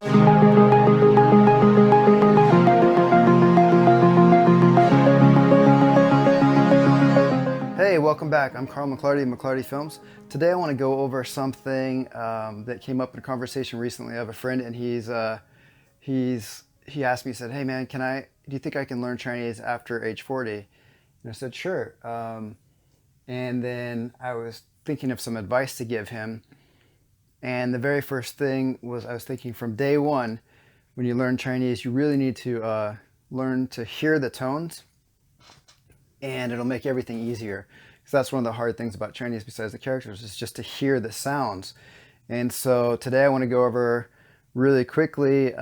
Hey, welcome back. I'm Carl McLarty of McLarty Films. Today I want to go over something that came up in a conversation recently. I have a friend, and he asked me, he said, "Hey man, do you think I can learn Chinese after age 40?" And I said, "Sure." And then I was thinking of some advice to give him. And the very first thing was I was thinking from day one, when you learn Chinese, you really need to learn to hear the tones, and it'll make everything easier. Because that's one of the hard things about Chinese, besides the characters, is just to hear the sounds. And so today I want to go over really quickly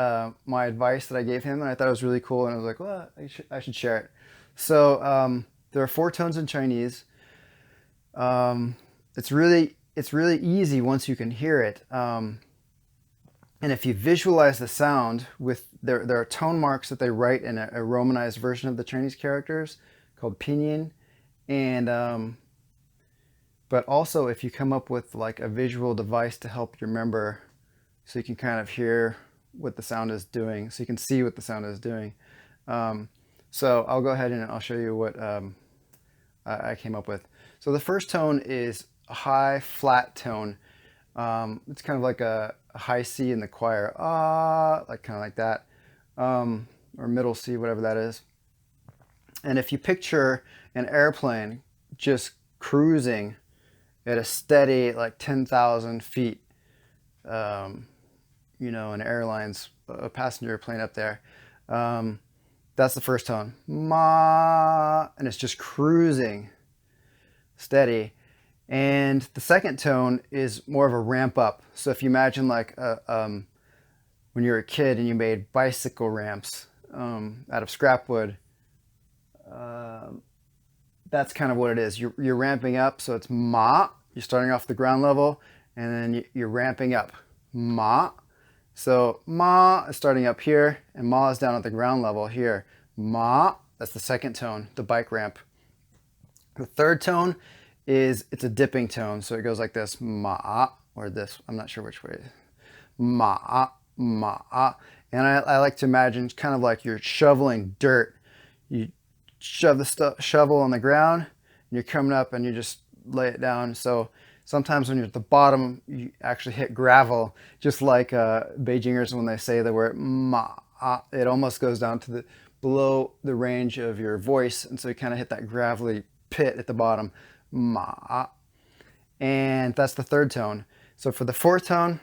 my advice that I gave him, and I thought it was really cool, and I was like, well, I should share it. So there are 4 tones in Chinese. It's really easy once you can hear it. And if you visualize the sound with there are tone marks that they write in a romanized version of the Chinese characters called pinyin, and but also if you come up with like a visual device to help you remember, so you can kind of hear what the sound is doing, so you can see what the sound is doing. So I'll go ahead and I'll show you what I came up with. So the first tone is a high flat tone. It's kind of like a high C in the choir, like kind of like that, or middle C, whatever that is. And if you picture an airplane just cruising at a steady like 10,000 feet, an airline's a passenger plane up there, that's the first tone, ma, and it's just cruising steady. And the second tone is more of a ramp up. So if you imagine like when you were a kid and you made bicycle ramps out of scrap wood, that's kind of what it is. You're ramping up, so it's ma. You're starting off the ground level, and then you're ramping up, ma. So ma is starting up here, and ma is down at the ground level here. Ma, that's the second tone, the bike ramp. The third tone it's a dipping tone, so it goes like this, ma, or this, I'm not sure which way. Ma, ma. And I like to imagine kind of like you're shoveling dirt. You shove the shovel on the ground, and you're coming up and you just lay it down. So sometimes when you're at the bottom, you actually hit gravel, just like Beijingers when they say the word ma. It almost goes down to below the range of your voice, and so you kind of hit that gravelly pit at the bottom, ma. And that's the third tone. So for the fourth tone,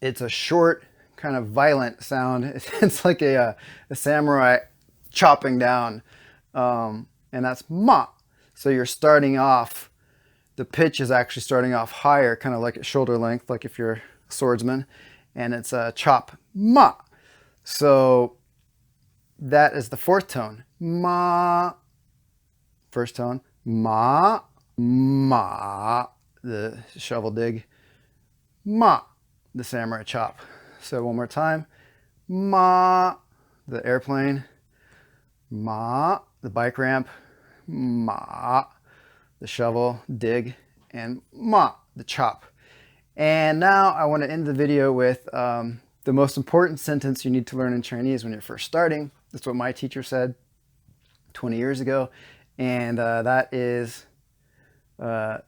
it's a short, kind of violent sound. It's like a samurai chopping down. And that's ma. So you're starting off, the pitch is actually starting off higher, kind of like at shoulder length, like if you're a swordsman, and it's a chop, ma. So that is the fourth tone, ma. First tone, ma, ma, the shovel dig, ma, the samurai chop. So one more time, ma, the airplane, ma, the bike ramp, ma, the shovel dig, and ma, the chop. And now I want to end the video with the most important sentence you need to learn in Chinese when you're first starting. That's what my teacher said 20 years ago. And that is 厕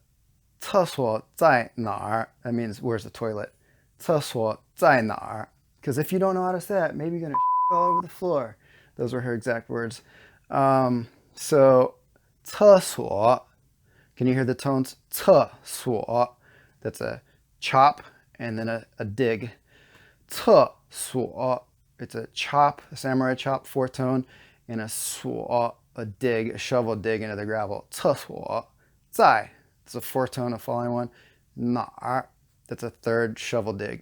所在哪儿? That means where's the toilet? 厕所在哪儿? Because if you don't know how to say that, maybe you're going to all over the floor. Those were her exact words. So 厕所, can you hear the tones? 厕所, that's a chop and then a dig. 厕所, it's a chop, a samurai chop, fourth tone, and a 所, a dig, a shovel dig into the gravel. 厕所在, it's a fourth tone, a falling one. 哪儿, that's a third shovel dig.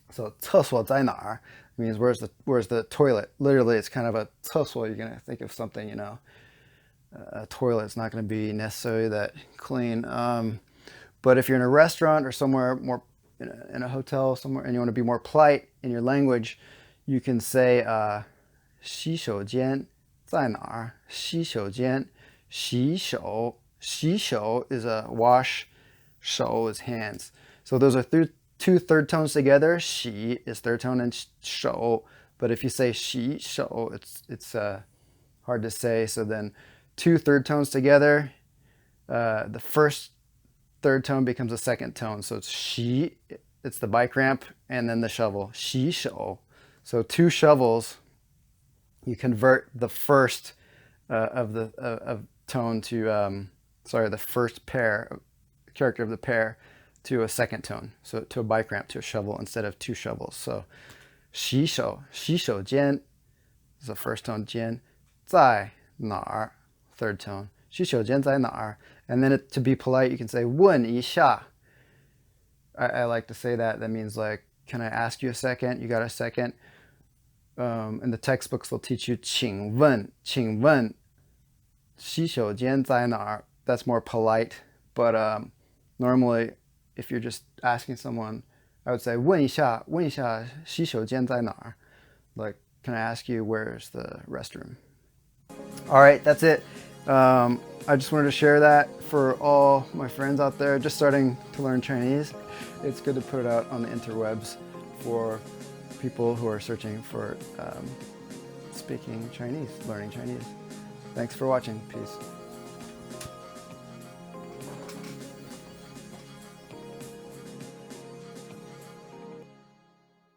So 厕所在哪儿 means where's the toilet. Literally, it's kind of a 厕所. You're gonna think of something, a toilet. It's not going to be necessarily that clean. But if you're in a restaurant or somewhere more in a hotel somewhere, and you want to be more polite in your language, you can say 洗手间在哪儿? 洗手间, 洗手 is a wash, 手 is hands. So those are two two third tones together, 洗 is third tone and 手. But if you say 洗手, it's hard to say. So then two third tones together, the first third tone becomes a second tone. So it's 洗, it's the bike ramp, and then the shovel, 洗手. So two shovels, you convert the first of tone to, the first character of the pair to a second tone. So to a bike ramp, to a shovel instead of two shovels. So 洗手, 洗手间 is the first tone, 间, 在哪儿, third tone, 洗手间在哪儿. And then to be polite, you can say 问一下. I like to say that. That means like, can I ask you a second? You got a second? In the textbooks, they'll teach you 请问, 请问洗手间在哪儿? That's more polite. But normally, if you're just asking someone, I would say 问一下洗手间在哪儿? Like, can I ask you where's the restroom? All right, that's it. I just wanted to share that for all my friends out there just starting to learn Chinese. It's good to put it out on the interwebs for people who are searching for speaking Chinese, learning Chinese. Thanks for watching. Peace.